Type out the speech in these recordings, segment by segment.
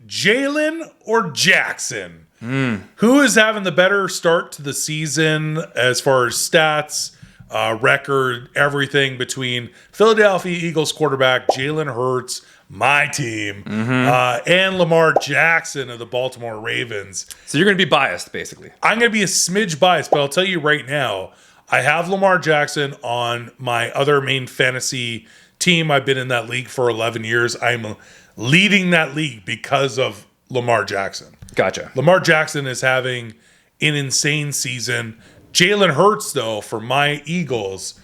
Jalen or Jackson? Who is having the better start to the season as far as stats, record, everything between Philadelphia Eagles quarterback Jalen Hurts, my team, and Lamar Jackson of the Baltimore Ravens? So you're going to be biased, basically. I'm going to be a smidge biased, but I'll tell you right now, I have Lamar Jackson on my other main fantasy team. I've been in that league for 11 years. I'm leading that league because of Lamar Jackson. Gotcha. Lamar Jackson is having an insane season. Jalen Hurts, though, for my Eagles,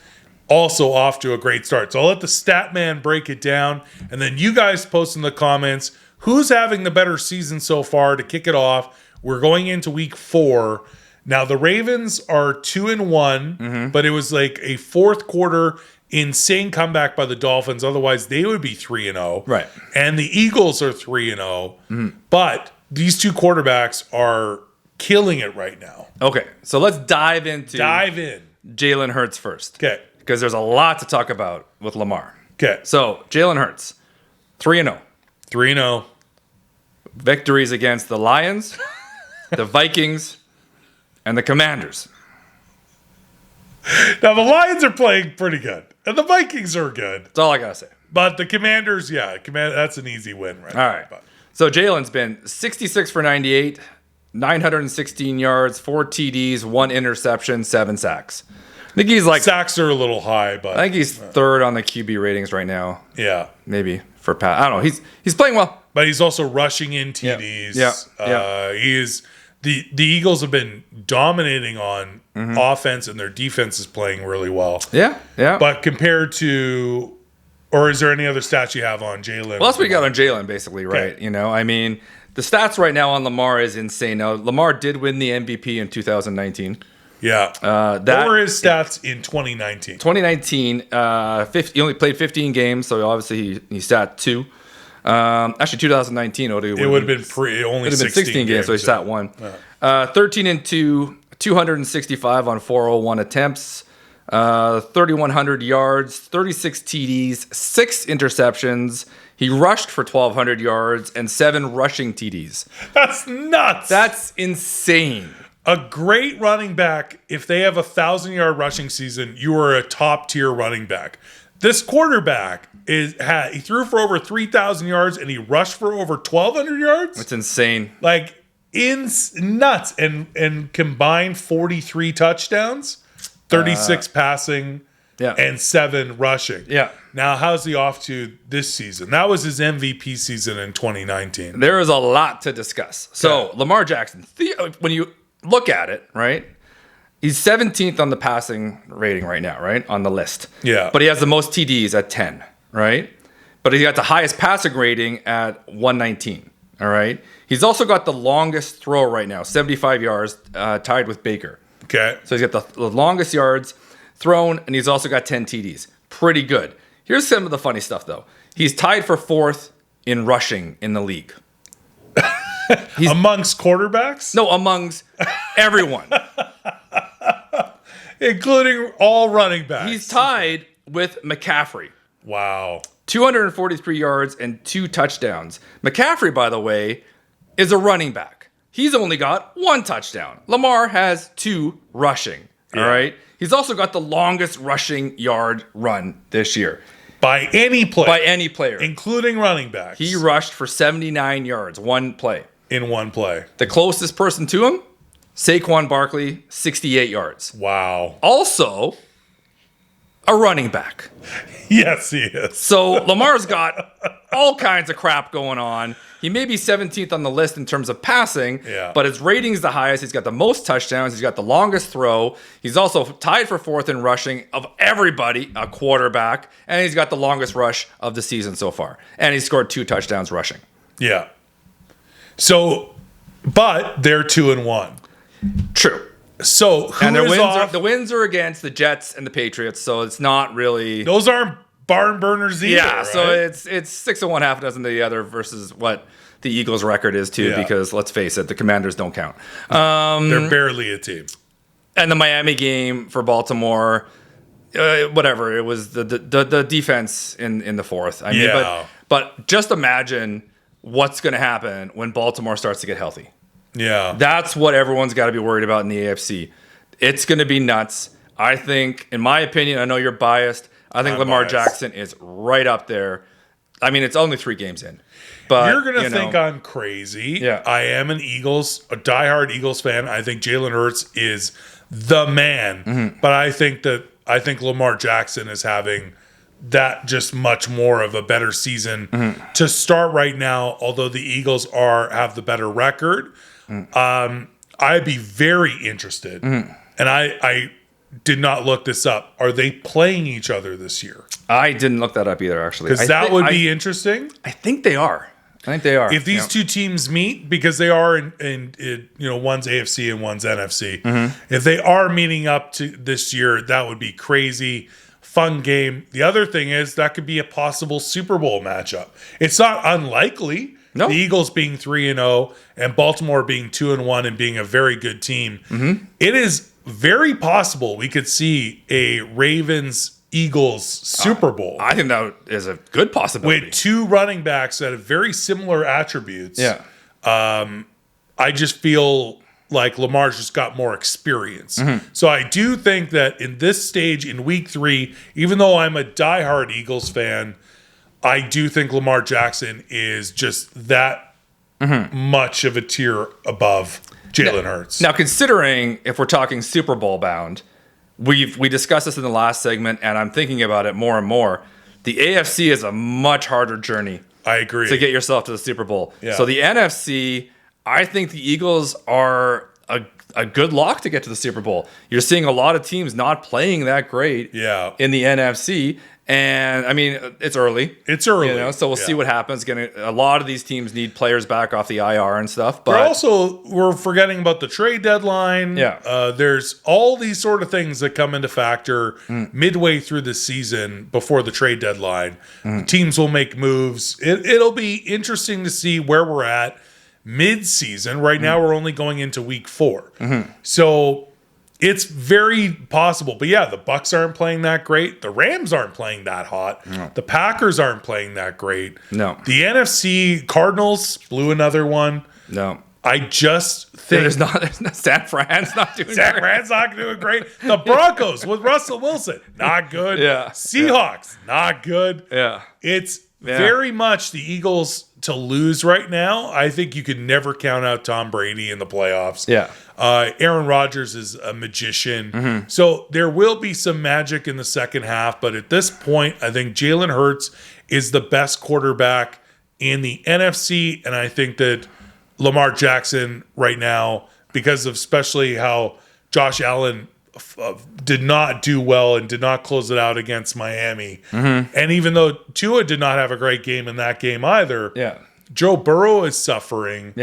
also off to a great start. So I'll let the stat man break it down, and then you guys post in the comments who's having the better season so far to kick it off. We're going into week 4. Now, the Ravens are 2-1, but it was like a fourth quarter insane comeback by the Dolphins. Otherwise, they would be 3-0. Right. And the Eagles are 3-0. But these two quarterbacks are killing it right now. Okay, so let's dive in. Jalen Hurts first. Okay. Because there's a lot to talk about with Lamar. Okay. So, Jalen Hurts, 3-0. 3-0. Victories against the Lions, the Vikings, and the Commanders. Now, the Lions are playing pretty good, and the Vikings are good. That's all I got to say. But the Commanders, that's an easy win right now. All right. But. So, Jalen's been 66 for 98, 916 yards, 4 TDs, 1 interception, 7 sacks. I think he's like... Sacks are a little high, but... I think he's third on the QB ratings right now. Yeah. Maybe for Pat. I don't know. He's playing well. But he's also rushing in TDs. Yeah. He is... The Eagles have been dominating on offense, and their defense is playing really well. Yeah. But compared to... Or is there any other stats you have on Jalen? Well, that's what you got on Jalen, basically, right? Okay. You know, I mean, the stats right now on Lamar is insane. Now, Lamar did win the MVP in 2019. Yeah. What were his stats in 2019? 2019, he only played 15 games, so obviously he sat 2. Actually, 2019, it would have been only 16 games, so he sat 1. Yeah. 13-2, 265 on 401 attempts. 3,100 yards, 36 TDs, 6 interceptions. He rushed for 1,200 yards and 7 rushing TDs. That's nuts. That's insane. A great running back, if they have 1,000-yard rushing season, you are a top-tier running back. This quarterback he threw for over 3,000 yards and he rushed for over 1,200 yards. That's insane. Like, nuts. And combined 43 touchdowns. 36 passing, and 7 rushing. Yeah. Now, how's he off to this season? That was his MVP season in 2019. There is a lot to discuss. So, Lamar Jackson, when you look at it, right, he's 17th on the passing rating right now, right, on the list. Yeah. But he has the most TDs at 10, right? But he got the highest passing rating at 119, all right? He's also got the longest throw right now, 75 yards, tied with Baker. Okay. So he's got the longest yards thrown, and he's also got 10 TDs. Pretty good. Here's some of the funny stuff, though. He's tied for 4th in rushing in the league. Amongst quarterbacks? No, amongst everyone. Including all running backs. He's tied with McCaffrey. Wow. 243 yards and 2 touchdowns. McCaffrey, by the way, is a running back. He's only got 1 touchdown. Lamar has 2 rushing. All right. He's also got the longest rushing yard run this year. By any player. Including running backs. He rushed for 79 yards, 1 play. In 1 play. The closest person to him, Saquon Barkley, 68 yards. Wow. Also, a running back. Yes, he is. So Lamar's got all kinds of crap going on. He may be 17th on the list in terms of passing, but his rating's the highest. He's got the most touchdowns. He's got the longest throw. He's also tied for 4th in rushing of everybody, a quarterback. And he's got the longest rush of the season so far. And he scored 2 touchdowns rushing. Yeah. So, but they're 2-1. True. So, the wins are against the Jets and the Patriots, so it's not really... Those aren't barn burners either, yeah, right? So it's 6-1, half a dozen to the other versus what the Eagles' record is, too, because, let's face it, the Commanders don't count. They're barely a team. And the Miami game for Baltimore, whatever, it was the defense in the 4th. I mean, but just imagine what's going to happen when Baltimore starts to get healthy. Yeah. That's what everyone's got to be worried about in the AFC. It's going to be nuts. I think, in my opinion, I know you're biased. I think Lamar Jackson is right up there. I mean, it's only 3 games in. But you're going to think I'm crazy. Yeah. I am a diehard Eagles fan. I think Jalen Hurts is the man. Mm-hmm. But I think Lamar Jackson is having that just much more of a better season to start right now, although the Eagles have the better record. I'd be very interested. And I did not look this up. Are they playing each other this year? I didn't look that up either, actually. Because that would be interesting. I think they are. If these two teams meet, because they are in one's AFC and one's NFC. If they are meeting up to this year, that would be crazy. Fun game. The other thing is that could be a possible Super Bowl matchup. It's not unlikely. No. The Eagles being 3-0 and Baltimore being 2-1 and being a very good team. It is very possible we could see a Ravens-Eagles Super Bowl. I think that is a good possibility. With 2 running backs that have very similar attributes. Yeah. I just feel like Lamar's just got more experience. So I do think that in this stage, in week 3, even though I'm a diehard Eagles fan, I do think Lamar Jackson is just that much of a tier above Jalen Hurts. Now, considering if we're talking Super Bowl bound, we discussed this in the last segment, and I'm thinking about it more and more. The AFC is a much harder journey. I agree. To get yourself to the Super Bowl. Yeah. So the NFC, I think the Eagles are a good lock to get to the Super Bowl. You're seeing a lot of teams not playing that great in the NFC. And, I mean, it's early. So we'll see what happens. A lot of these teams need players back off the IR and stuff. But we're forgetting about the trade deadline. Yeah. There's all these sort of things that come into factor midway through the season before the trade deadline. Teams will make moves. It'll be interesting to see where we're at mid-season. Right now, we're only going into week 4. So it's very possible. But yeah, the Bucs aren't playing that great. The Rams aren't playing that hot. No. The Packers aren't playing that great. No. The NFC Cardinals blew another one. No. I just think there's not San Fran's not doing San Fran's not doing great. The Broncos with Russell Wilson, not good. Yeah. Seahawks, not good. Yeah. It's very much the Eagles to lose right now. I think you can never count out Tom Brady in the playoffs. Yeah. Aaron Rodgers is a magician. So there will be some magic in the second half, but at this point, I think Jalen Hurts is the best quarterback in the NFC, and I think that Lamar Jackson right now, because of especially how Josh Allen did not do well and did not close it out against Miami. And even though Tua did not have a great game in that game either, Joe Burrow is suffering.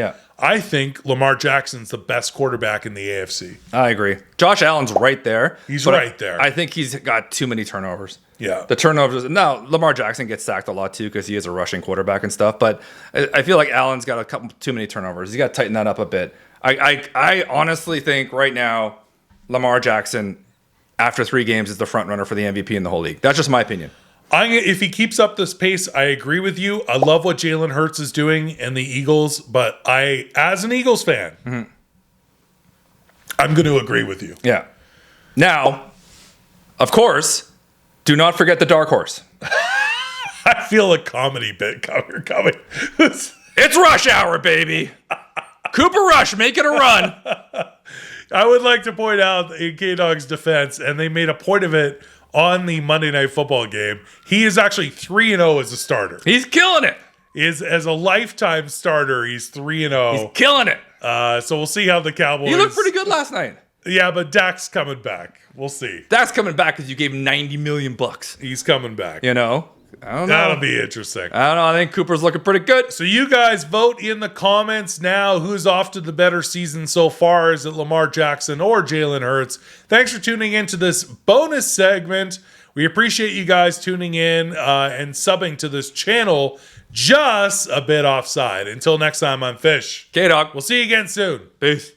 I think Lamar Jackson's the best quarterback in the AFC. I agree. Josh Allen's right there. He's right there. I think he's got too many turnovers. Yeah. The turnovers. Now, Lamar Jackson gets sacked a lot too because he is a rushing quarterback and stuff. But I feel like Allen's got a couple too many turnovers. He's got to tighten that up a bit. I honestly think right now, Lamar Jackson, after 3 games, is the front runner for the MVP in the whole league. That's just my opinion. If he keeps up this pace, I agree with you. I love what Jalen Hurts is doing and the Eagles, but as an Eagles fan, I'm going to agree with you. Yeah. Now, of course, do not forget the dark horse. I feel a comedy bit coming. It's rush hour, baby. Cooper Rush making a run. I would like to point out in K-Dog's defense, and they made a point of it on the Monday Night Football game, he is actually 3-0 as a starter. He's killing it. As a lifetime starter, he's 3-0. He's killing it. So we'll see how the Cowboys... He looked pretty good last night. Yeah, but Dak's coming back. We'll see. Dak's coming back because you gave him $90 million. He's coming back. You know? I don't know. That'll be interesting. I don't know. I think Cooper's looking pretty good. So you guys vote in the comments now. Who's off to the better season so far? Is it Lamar Jackson or Jalen Hurts? Thanks for tuning into this bonus segment. We appreciate you guys tuning in and subbing to this channel. Just a bit offside. Until next time, I'm Fish. K-Dog. We'll see you again soon. Peace.